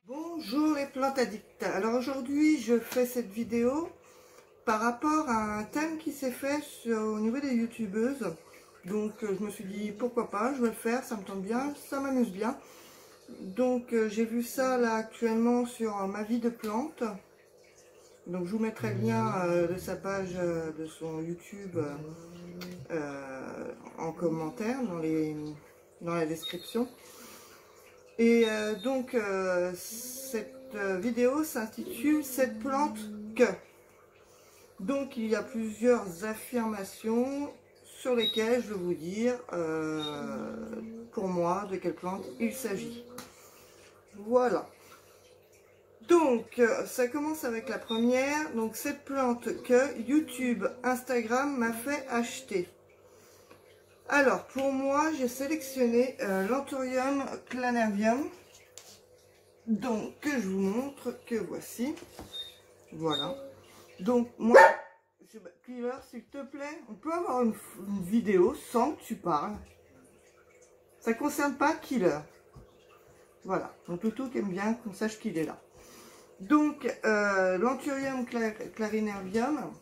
Bonjour les plantes addicts. Alors aujourd'hui je fais cette vidéo par rapport à un thème qui s'est fait au niveau des youtubeuses. Donc je me suis dit pourquoi pas, je vais le faire, ça me tente bien, ça m'amuse bien. Donc j'ai vu ça là actuellement sur ma vie de plante. Donc je vous mettrai le lien de sa page, de son YouTube en commentaire dans la description. Et donc cette vidéo s'intitule Cette plante que. Donc il y a plusieurs affirmations sur lesquelles je vais vous dire pour moi de quelle plante il s'agit. Voilà. Donc ça commence avec la première. Donc cette plante que YouTube, Instagram m'a fait acheter. Alors pour moi j'ai sélectionné l'Anthurium clanervium. Donc que je vous montre, que voici. Voilà. Donc moi, Cleaver, s'il te plaît, on peut avoir une vidéo sans que tu parles. Ça ne concerne pas Killer. Voilà, donc plutôt qu'aime bien qu'on sache qu'il est là. Donc l'Anthurium clarinervium.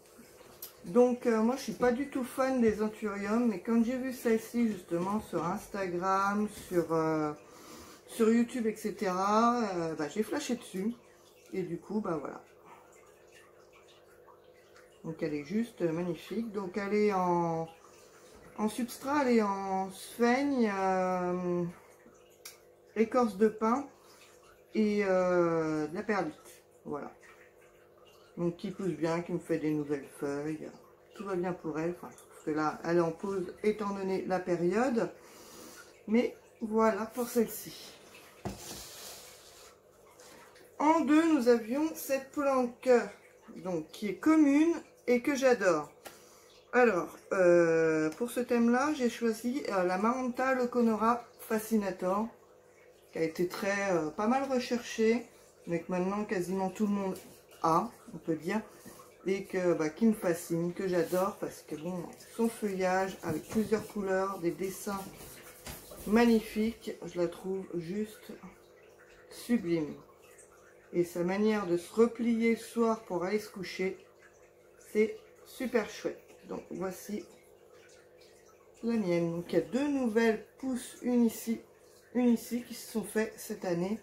Donc moi je suis pas du tout fan des anthuriums, mais quand j'ai vu celle-ci justement sur Instagram, sur YouTube, etc., j'ai flashé dessus. Et du coup, voilà. Donc elle est juste magnifique. Donc elle est en substrat, elle est en sphaigne, écorce de pin et de la perlite. Voilà. Donc qui pousse bien, qui me fait des nouvelles feuilles. Tout va bien pour elle. Enfin, parce que là, elle est en pause étant donné la période. Mais voilà pour celle-ci. En deux, nous avions cette plante donc qui est commune et que j'adore. Alors, pour ce thème-là, j'ai choisi la Maranta Leconora Fascinator, qui a été pas mal recherchée, mais que maintenant quasiment tout le monde a, on peut dire, et qui me fascine, que j'adore, parce que bon, son feuillage avec plusieurs couleurs, des dessins magnifiques, je la trouve juste sublime. Et sa manière de se replier le soir pour aller se coucher, c'est super chouette. Donc voici la mienne. Donc il y a deux nouvelles pousses, une ici qui se sont faites cette année.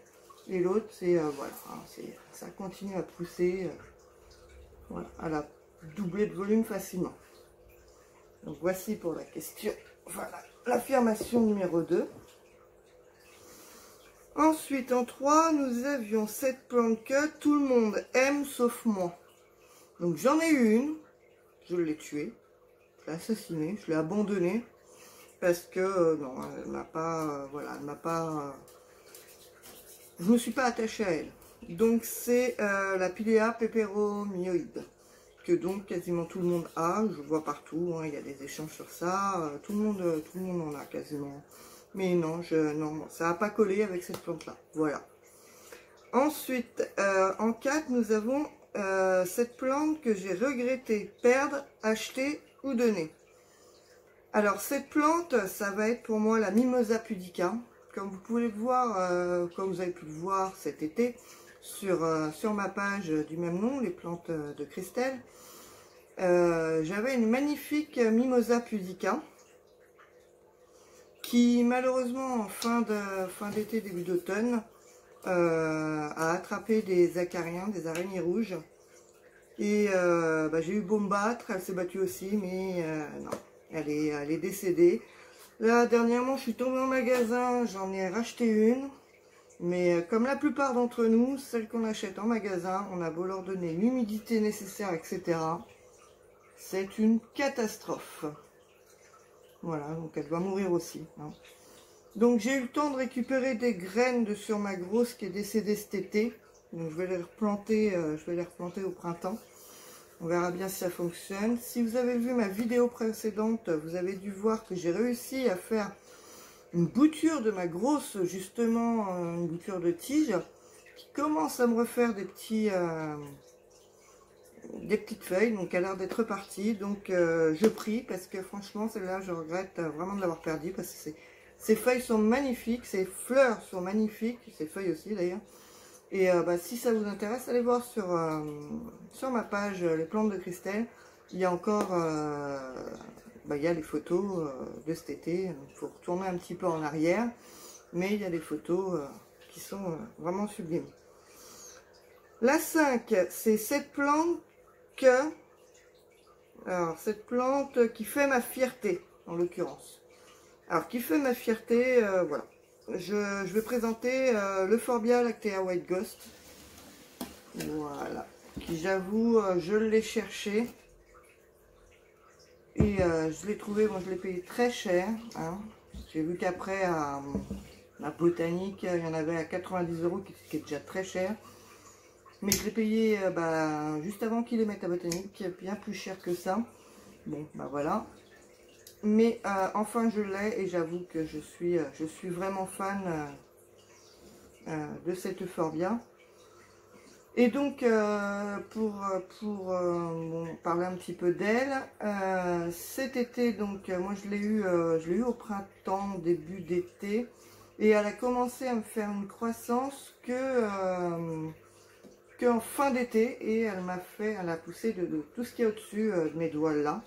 Et l'autre, c'est voilà, ça continue à pousser. Voilà, elle a doublé de volume facilement. Donc voici pour la question. Voilà, l'affirmation numéro 2. Ensuite, en 3, nous avions cette plante que tout le monde aime sauf moi. Donc j'en ai eu une, je l'ai tuée, je l'ai assassinée, je l'ai abandonnée parce que non, elle m'a pas, voilà, elle m'a pas, je me suis pas attachée à elle. Donc c'est la Pilea peperomioide que donc quasiment tout le monde a, je vois partout, hein, il y a des échanges sur ça, tout le monde en a quasiment. Mais non, non, ça n'a pas collé avec cette plante-là. Voilà. Ensuite, en 4, nous avons cette plante que j'ai regretté perdre, acheter ou donner. Alors, cette plante, ça va être pour moi la Mimosa pudica. Comme vous pouvez le voir, comme vous avez pu le voir cet été, sur ma page du même nom, les plantes de Christelle, j'avais une magnifique Mimosa pudica. Qui malheureusement en fin d'été, début d'automne, a attrapé des acariens, des araignées rouges. Et j'ai eu beau me battre, elle s'est battue aussi, mais non, elle est décédée. Là, dernièrement, je suis tombée en magasin, j'en ai racheté une. Mais comme la plupart d'entre nous, celles qu'on achète en magasin, on a beau leur donner l'humidité nécessaire, etc. C'est une catastrophe. Voilà, donc elle doit mourir aussi. Hein. Donc j'ai eu le temps de récupérer des graines de sur ma grosse qui est décédée cet été. Donc je vais les replanter, au printemps. On verra bien si ça fonctionne. Si vous avez vu ma vidéo précédente, vous avez dû voir que j'ai réussi à faire une bouture de ma grosse, justement, une bouture de tige, qui commence à me refaire des petits des petites feuilles, donc elle a l'air d'être partie. Donc je prie parce que franchement celle-là je regrette vraiment de l'avoir perdue parce que ces feuilles sont magnifiques, ces fleurs sont magnifiques, ces feuilles aussi d'ailleurs. Et si ça vous intéresse, allez voir sur ma page les plantes de Christelle. Il y a encore il y a les photos de cet été. Il faut retourner un petit peu en arrière, mais il y a des photos qui sont vraiment sublimes. La 5, c'est cette plante cette plante qui fait ma fierté, en l'occurrence. Alors, qui fait ma fierté, voilà. Je vais présenter l'Euphorbia Lactea White Ghost. Voilà. Qui, j'avoue, je l'ai cherché. Et je l'ai trouvé, bon, je l'ai payé très cher. Hein. J'ai vu qu'après, à la botanique, il y en avait à 90 €, qui est déjà très cher. Mais je l'ai payé juste avant qu'ils les mettent à botanique, bien plus cher que ça. Bon, voilà. Mais enfin je l'ai et j'avoue que je suis vraiment fan de cette Euphorbia. Et donc pour parler un petit peu d'elle, cet été, donc moi je l'ai eu au printemps, début d'été, et elle a commencé à me faire une croissance qu'en fin d'été, et elle a poussé de tout ce qu'il y a au-dessus de mes doigts là.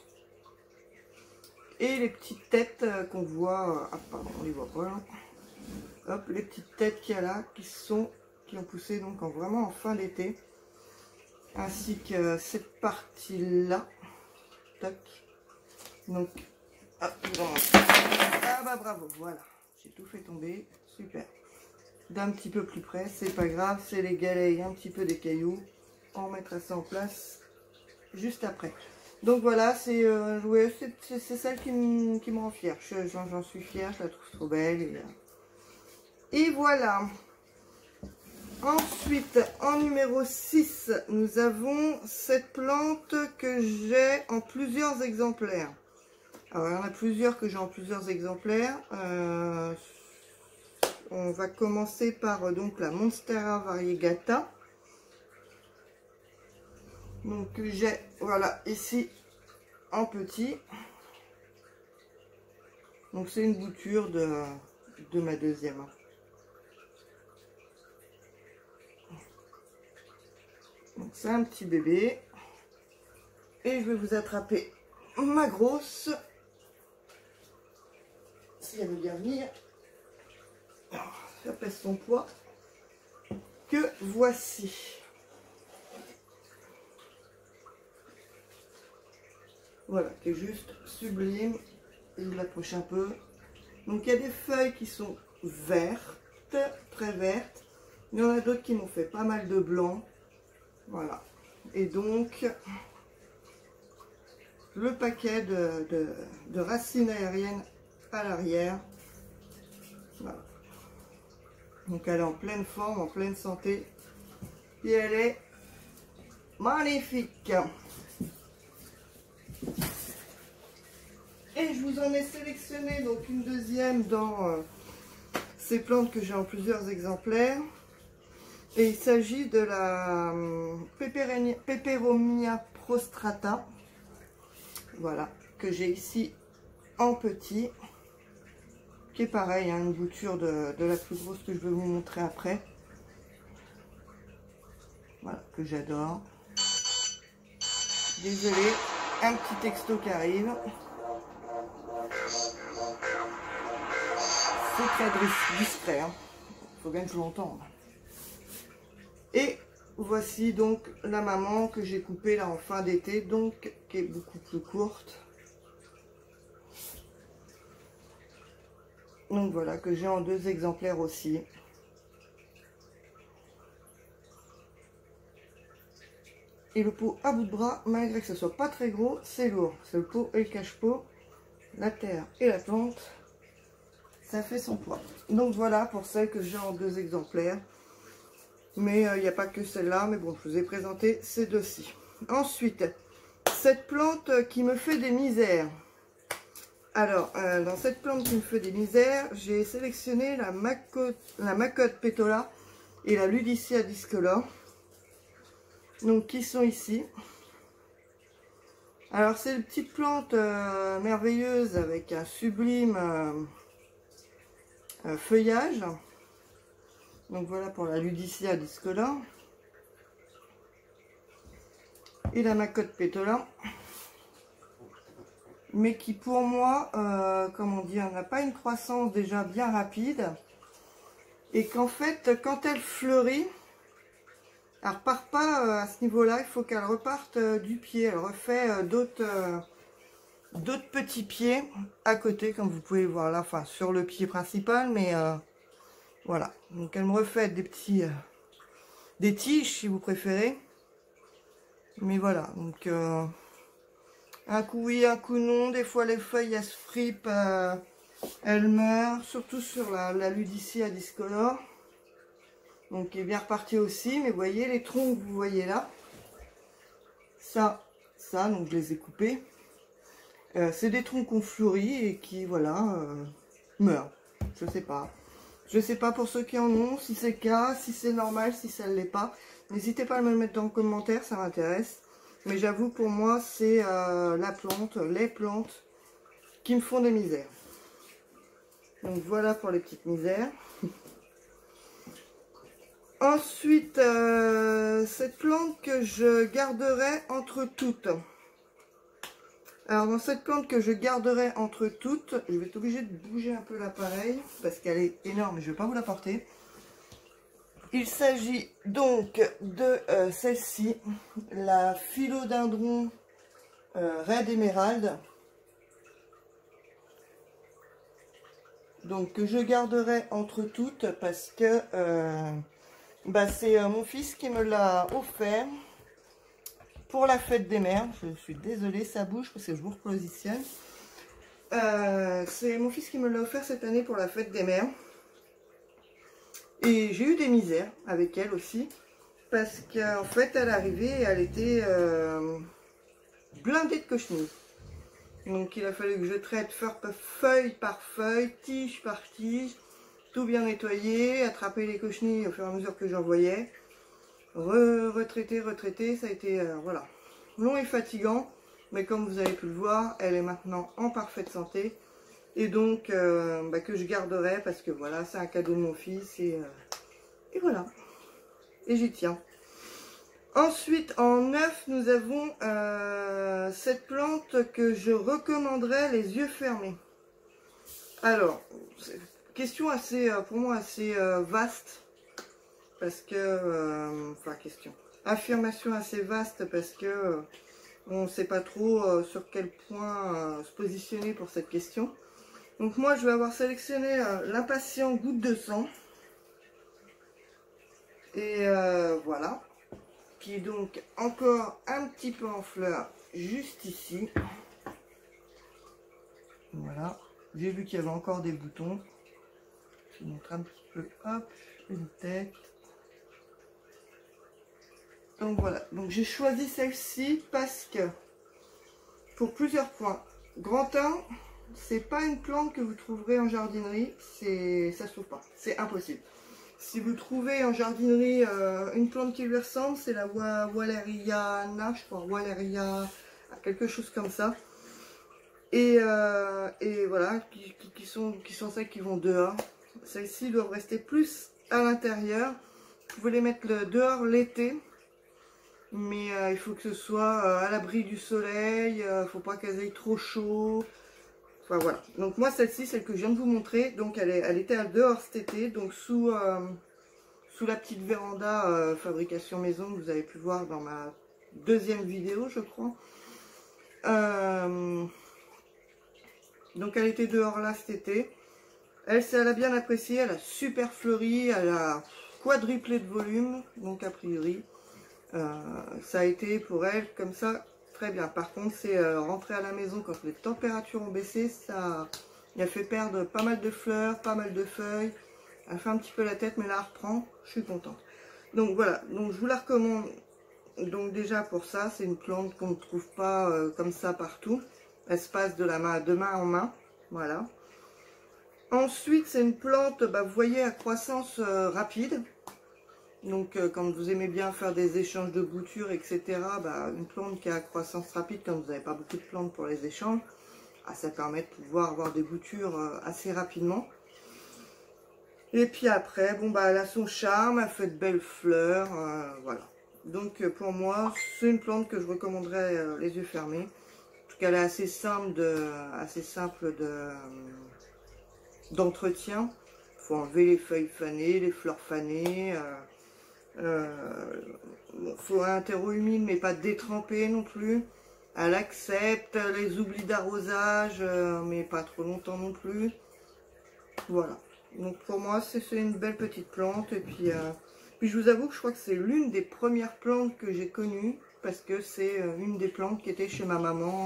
Et les petites têtes qu'on voit, pardon, on les voit pas là. Hop, les petites têtes qu'il y a là, qui ont poussé donc vraiment en fin d'été. Ainsi que cette partie là. Tac. Donc, hop, bravo, voilà. J'ai tout fait tomber, super. D'un petit peu plus près, c'est pas grave, c'est les galets, un petit peu des cailloux. On mettra ça en place juste après. Donc voilà, c'est celle qui me rend fière. J'en suis fière, je la trouve trop belle. Et voilà. Ensuite, en numéro 6, nous avons cette plante que j'ai en plusieurs exemplaires. Alors, il y en a plusieurs que j'ai en plusieurs exemplaires. On va commencer par donc la Monstera variegata. Donc j'ai, voilà, ici en petit. Donc c'est une bouture de ma deuxième. Donc c'est un petit bébé. Et je vais vous attraper ma grosse. Si elle veut bien venir. Alors, ça pèse son poids. Que voici. Voilà, qui est juste sublime. Et je l'approche un peu. Donc il y a des feuilles qui sont vertes, très vertes. Il y en a d'autres qui m'ont fait pas mal de blanc. Voilà. Et donc, le paquet de racines aériennes à l'arrière. Voilà. Donc elle est en pleine forme, en pleine santé. Et elle est magnifique. Et je vous en ai sélectionné donc une deuxième dans ces plantes que j'ai en plusieurs exemplaires. Et il s'agit de la Peperomia prostrata. Voilà, que j'ai ici en petit. Qui est pareil, hein, une bouture de la plus grosse que je vais vous montrer après. Voilà, que j'adore. Désolée, un petit texto qui arrive. C'est très discret, hein. Faut bien que je l'entende. Et voici donc la maman que j'ai coupée là en fin d'été, donc qui est beaucoup plus courte. Donc voilà, que j'ai en 2 exemplaires aussi. Et le pot à bout de bras, malgré que ce soit pas très gros, c'est lourd. C'est le pot et le cache-pot, la terre et la plante. Ça fait son poids. Donc voilà pour celle que j'ai en 2 exemplaires. Mais il n'y a pas que celle-là. Mais bon, je vous ai présenté ces deux-ci. Ensuite, cette plante qui me fait des misères. Alors, dans cette plante qui me fait des misères, j'ai sélectionné la Macode Petola et la Ludicia discolor. Donc, qui sont ici. Alors c'est une petite plante merveilleuse avec un sublime feuillage. Donc voilà pour la Ludicea discolor. Et la Macote pétola. Mais qui pour moi, comment dire, n'a pas une croissance déjà bien rapide. Et qu'en fait, quand elle fleurit, elle ne repart pas à ce niveau-là, il faut qu'elle reparte du pied. Elle refait d'autres petits pieds à côté, comme vous pouvez le voir là, enfin sur le pied principal, mais voilà. Donc elle me refait des petits, des tiges si vous préférez. Mais voilà, donc un coup oui, un coup non. Des fois les feuilles elles se fripent, elles meurent, surtout sur la Ludicea discolor. Donc il est bien reparti aussi, mais vous voyez les troncs que vous voyez là, ça, donc je les ai coupés. C'est des troncs qu'on fleurit et qui, voilà, meurent. Je sais pas. Je sais pas pour ceux qui en ont, si c'est le cas, si c'est normal, si ça ne l'est pas. N'hésitez pas à me le mettre dans le commentaire, ça m'intéresse. Mais j'avoue, pour moi, c'est la plante, les plantes qui me font des misères. Donc voilà pour les petites misères. Ensuite, cette plante que je garderai entre toutes. Alors dans cette plante que je garderai entre toutes, je vais être obligée de bouger un peu l'appareil parce qu'elle est énorme et je ne vais pas vous la porter. Il s'agit donc de celle-ci, la Philodendron Red Emerald. Donc que je garderai entre toutes parce que c'est mon fils qui me l'a offert pour la fête des mères. Je suis désolée, ça bouge parce que je vous repositionne. C'est mon fils qui me l'a offert cette année pour la fête des mères. Et j'ai eu des misères avec elle aussi. Parce qu'en fait, elle arrivait et elle était blindée de cochenilles. Donc il a fallu que je traite feuille par feuille, tige par tige. Tout bien nettoyer, attraper les cochenilles au fur et à mesure que j'en voyais. Retraiter, ça a été voilà, long et fatigant, mais comme vous avez pu le voir, elle est maintenant en parfaite santé et donc que je garderai parce que voilà, c'est un cadeau de mon fils et voilà, et j'y tiens. Ensuite en neuf, nous avons cette plante que je recommanderais les yeux fermés. Alors, question assez, pour moi assez vaste. Parce que, affirmation assez vaste parce que on ne sait pas trop sur quel point se positionner pour cette question. Donc moi je vais avoir sélectionné l'impatient goutte de sang. Et voilà. Qui est donc encore un petit peu en fleurs juste ici. Voilà. J'ai vu qu'il y avait encore des boutons. Je vous montre un petit peu, hop, une tête. Donc voilà, donc j'ai choisi celle-ci parce que, pour plusieurs points, grand 1, c'est pas une plante que vous trouverez en jardinerie, ça se trouve pas, c'est impossible. Si vous trouvez en jardinerie une plante qui lui ressemble, c'est la Walleriana, je crois, Walleria, quelque chose comme ça. Et voilà, qui sont celles qui vont dehors. Celles-ci doivent rester plus à l'intérieur. Vous pouvez les mettre dehors l'été. Mais il faut que ce soit à l'abri du soleil, il ne faut pas qu'elles aient trop chaud. Enfin voilà. Donc moi celle-ci, celle que je viens de vous montrer, donc elle était dehors cet été, donc sous la petite véranda fabrication maison que vous avez pu voir dans ma deuxième vidéo, je crois. Donc elle était dehors là cet été. Elle a bien apprécié, elle a super fleuri, elle a quadruplé de volume, donc a priori. Ça a été pour elle comme ça très bien. Par contre c'est rentré à la maison quand les températures ont baissé, ça a fait perdre pas mal de fleurs, pas mal de feuilles. Elle fait un petit peu la tête mais là elle reprend, je suis contente. Donc voilà, donc je vous la recommande. Donc déjà pour ça, c'est une plante qu'on ne trouve pas comme ça partout. Elle se passe de main en main, voilà. Ensuite c'est une plante, vous voyez, à croissance rapide. Donc quand vous aimez bien faire des échanges de boutures, etc., bah, une plante qui a croissance rapide, quand vous n'avez pas beaucoup de plantes pour les échanges, ça permet de pouvoir avoir des boutures assez rapidement. Et puis après, bon bah elle a son charme, elle fait de belles fleurs, voilà. Donc pour moi, c'est une plante que je recommanderais les yeux fermés. En tout cas, elle est assez simple d'entretien. Il faut enlever les feuilles fanées, les fleurs fanées. Faut un terreau humide, mais pas détrempé non plus. Elle accepte les oublis d'arrosage, mais pas trop longtemps non plus. Voilà. Donc pour moi, c'est une belle petite plante. Et puis je vous avoue que je crois que c'est l'une des premières plantes que j'ai connues. Parce que c'est une des plantes qui était chez ma maman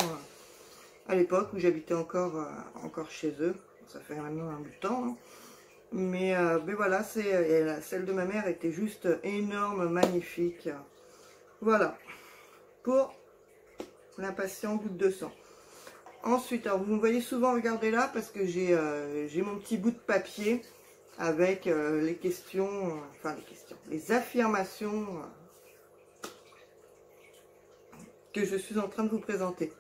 à l'époque où j'habitais encore chez eux. Ça fait maintenant un bout de temps. Hein. Mais voilà, celle de ma mère était juste énorme, magnifique. Voilà. Pour l'impatient goutte de sang. Ensuite, alors vous me voyez souvent regarder là parce que j'ai mon petit bout de papier avec les questions, les affirmations que je suis en train de vous présenter.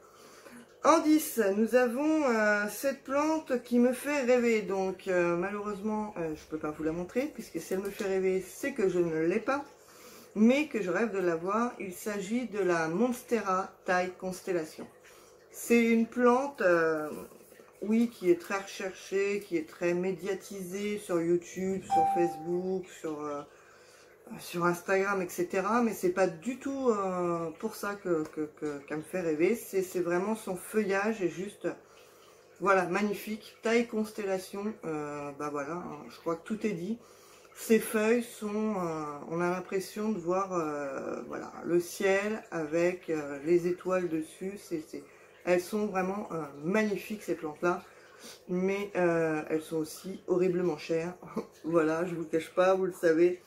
En 10, nous avons cette plante qui me fait rêver. Donc malheureusement, je ne peux pas vous la montrer puisque si elle me fait rêver, c'est que je ne l'ai pas. Mais que je rêve de la voir. Il s'agit de la Monstera taille constellation. C'est une plante, oui, qui est très recherchée, qui est très médiatisée sur YouTube, sur Facebook, sur Instagram, etc. Mais c'est pas du tout pour ça qu'elle me fait rêver. C'est vraiment son feuillage est juste, voilà, magnifique. Taille constellation, bah voilà, hein, je crois que tout est dit. Ces feuilles sont, on a l'impression de voir, voilà, le ciel avec les étoiles dessus. Elles sont vraiment magnifiques ces plantes-là, mais elles sont aussi horriblement chères. Voilà, je vous le cache pas, vous le savez.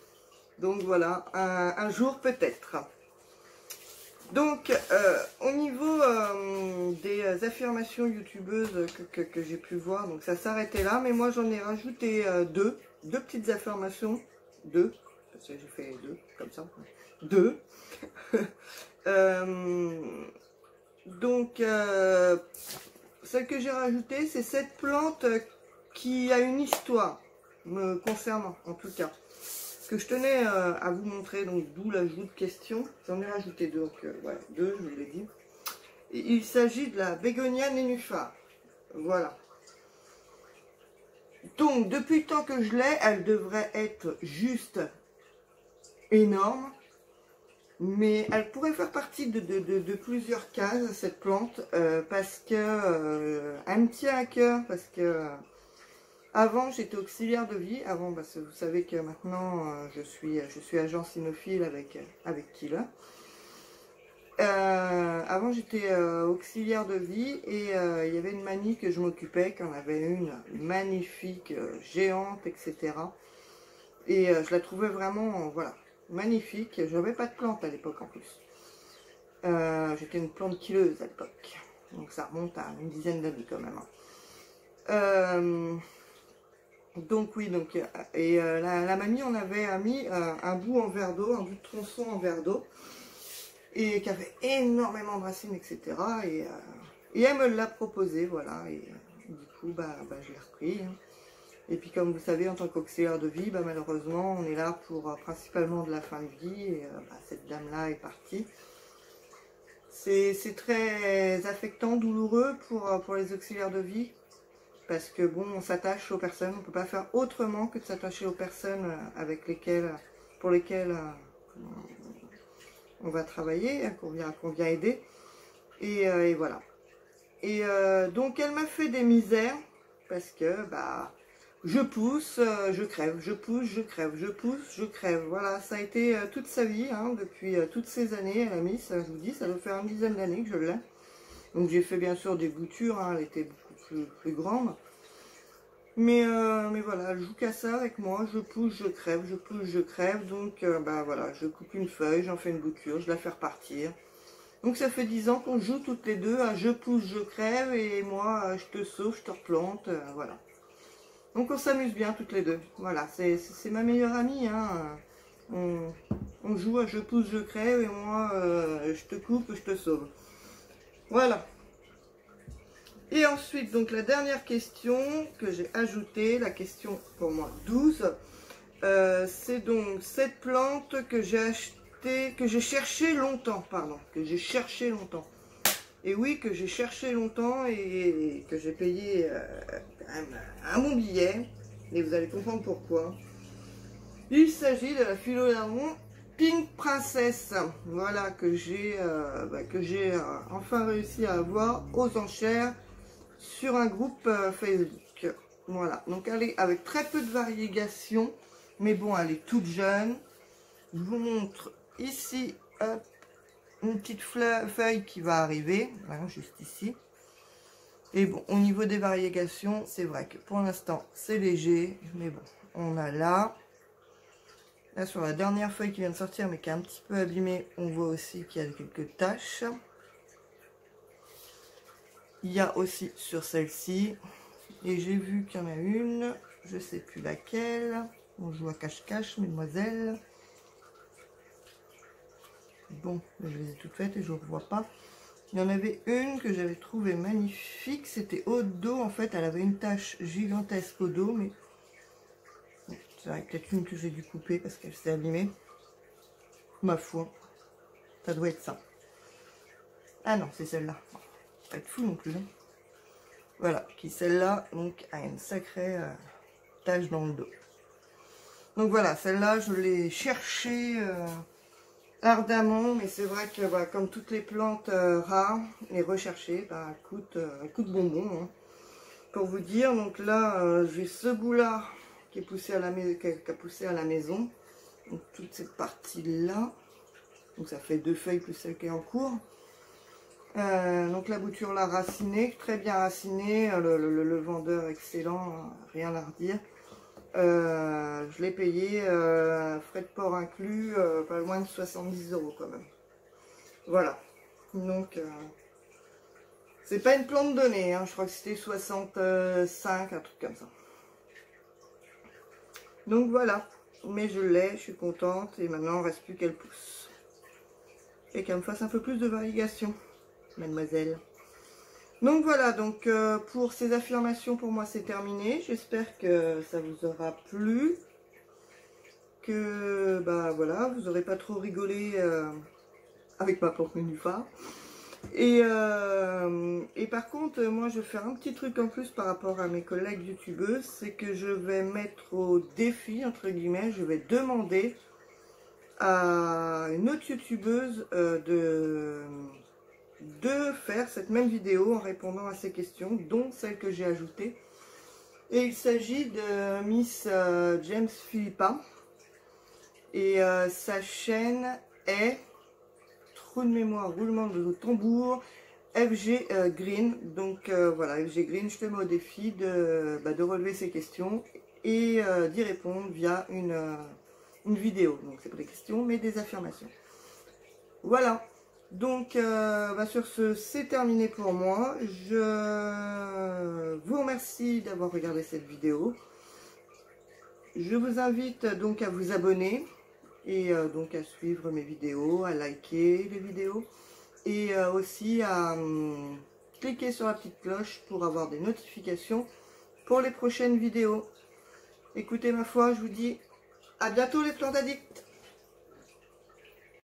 Donc voilà, un jour peut-être. Donc au niveau des affirmations youtubeuses que j'ai pu voir, donc ça s'arrêtait là, mais moi j'en ai rajouté deux petites affirmations, parce que j'ai fait deux, comme ça, deux. Donc celle que j'ai rajoutée, c'est cette plante qui a une histoire, me concernant en tout cas, que je tenais à vous montrer, donc d'où l'ajout de questions. J'en ai rajouté deux, donc voilà, deux, je vous l'ai dit. Et il s'agit de la Bégonia nénuphar. Voilà. Donc, depuis le temps que je l'ai, elle devrait être juste énorme. Mais elle pourrait faire partie de plusieurs cases, cette plante, parce que elle me tient à cœur, parce que avant j'étais auxiliaire de vie. Avant, parce que vous savez que maintenant je suis agent cynophile avec Killer. Avant j'étais auxiliaire de vie et il y avait une manie que je m'occupais, qu'on avait une magnifique, géante, etc. Et je la trouvais vraiment, voilà, magnifique. Je n'avais pas de plante à l'époque en plus. J'étais une plante killeuse à l'époque. Donc ça remonte à une dizaine d'années quand même. Donc oui, donc, et la mamie, on avait mis un bout en verre d'eau, un bout de tronçon en verre d'eau. Et qui avait énormément de racines, etc. Et elle me l'a proposé, voilà. Et du coup, je l'ai repris. Hein. Et puis, comme vous savez, en tant qu'auxiliaire de vie, malheureusement, on est là pour principalement de la fin de vie. Et cette dame-là est partie. C'est très affectant, douloureux pour les auxiliaires de vie. Parce que, bon, on s'attache aux personnes. On ne peut pas faire autrement que de s'attacher aux personnes pour lesquelles on va travailler, qu'on vient aider. Et voilà. Et donc, elle m'a fait des misères. Parce que, je pousse, je crève, je pousse, je crève, je pousse, je crève. Voilà, ça a été toute sa vie, hein, depuis toutes ces années. Elle a mis, ça, je vous dis, ça doit faire une dizaine d'années que je l'ai. Donc j'ai fait bien sûr des boutures, hein, elle était beaucoup plus grande. Mais voilà, elle joue qu'à ça avec moi, je pousse, je crève, je pousse, je crève. Donc voilà, je coupe une feuille, j'en fais une bouture, je la fais repartir. Donc ça fait 10 ans qu'on joue toutes les deux, à je pousse, je crève, et moi je te sauve, je te replante, voilà. Donc on s'amuse bien toutes les deux. Voilà, c'est ma meilleure amie. Hein. On joue à je pousse, je crève et moi je te coupe, je te sauve. Voilà. Et ensuite, donc la dernière question que j'ai ajoutée, la question pour moi 12, c'est donc cette plante que j'ai achetée, que j'ai cherché longtemps, que j'ai cherché longtemps. Et oui, que j'ai cherché longtemps et que j'ai payé quand même un bon billet. Et vous allez comprendre pourquoi. Il s'agit de la Philodendron Pink Princess. Voilà, que j'ai enfin réussi à avoir aux enchères sur un groupe Facebook. Voilà, donc elle est avec très peu de variégation. Mais bon, elle est toute jeune. Je vous montre ici, hop, une petite feuille qui va arriver, voilà, juste ici. Et bon, au niveau des variégations, c'est vrai que pour l'instant, c'est léger. Mais bon, on a là sur la dernière feuille qui vient de sortir, mais qui est un petit peu abîmée, on voit aussi qu'il y a quelques taches. Il y a aussi sur celle-ci. Et j'ai vu qu'il y en a une, je ne sais plus laquelle. On joue à cache-cache, mesdemoiselles. Bon, je les ai toutes faites et je ne revois pas. Il y en avait une que j'avais trouvée magnifique. C'était au dos, en fait. Elle avait une tache gigantesque au dos. Mais c'est vrai, peut-être une que j'ai dû couper parce qu'elle s'est abîmée. Ma foi. Ça doit être ça. Ah non, c'est celle-là. Pas être fou non plus. Hein. Voilà, qui celle-là, donc, a une sacrée tache dans le dos. Donc voilà, celle-là, je l'ai cherchée... ardemment, mais c'est vrai que bah, comme toutes les plantes rares et recherchées, bah, coûte bonbon, hein, pour vous dire. Donc là, j'ai ce bout-là qui est poussé à la qui a poussé à la maison. Donc toute cette partie-là. Donc ça fait 2 feuilles plus celle qui est en cours. Donc la bouture là racinée, très bien racinée. Le vendeur excellent, rien à redire. Je l'ai payé, frais de port inclus, pas loin de 70 € quand même. Voilà. Donc, c'est pas une plante donnée, hein, je crois que c'était 65, un truc comme ça. Donc voilà. Mais je l'ai, je suis contente. Et maintenant, il ne reste plus qu'elle pousse. Et qu'elle me fasse un peu plus de variegation, mademoiselle. Donc voilà, donc pour ces affirmations, pour moi c'est terminé. J'espère que ça vous aura plu. Que bah voilà, vous n'aurez pas trop rigolé avec ma plante nénuphar. Et par contre, moi je vais faire un petit truc en plus par rapport à mes collègues youtubeuses. C'est que je vais mettre au défi, entre guillemets, je vais demander à une autre youtubeuse de faire cette même vidéo en répondant à ces questions, dont celle que j'ai ajoutée. Et il s'agit de Miss James Philippa. Et sa chaîne est, trou de mémoire, roulement de tambour, FG Green. Donc voilà, FG Green, je te mets au défi de relever ces questions et d'y répondre via une vidéo. Donc c'est pas des questions, mais des affirmations. Voilà. Donc, sur ce, c'est terminé pour moi. Je vous remercie d'avoir regardé cette vidéo. Je vous invite donc à vous abonner et donc à suivre mes vidéos, à liker les vidéos et aussi à cliquer sur la petite cloche pour avoir des notifications pour les prochaines vidéos. Écoutez, ma foi, je vous dis à bientôt les plantes addicts.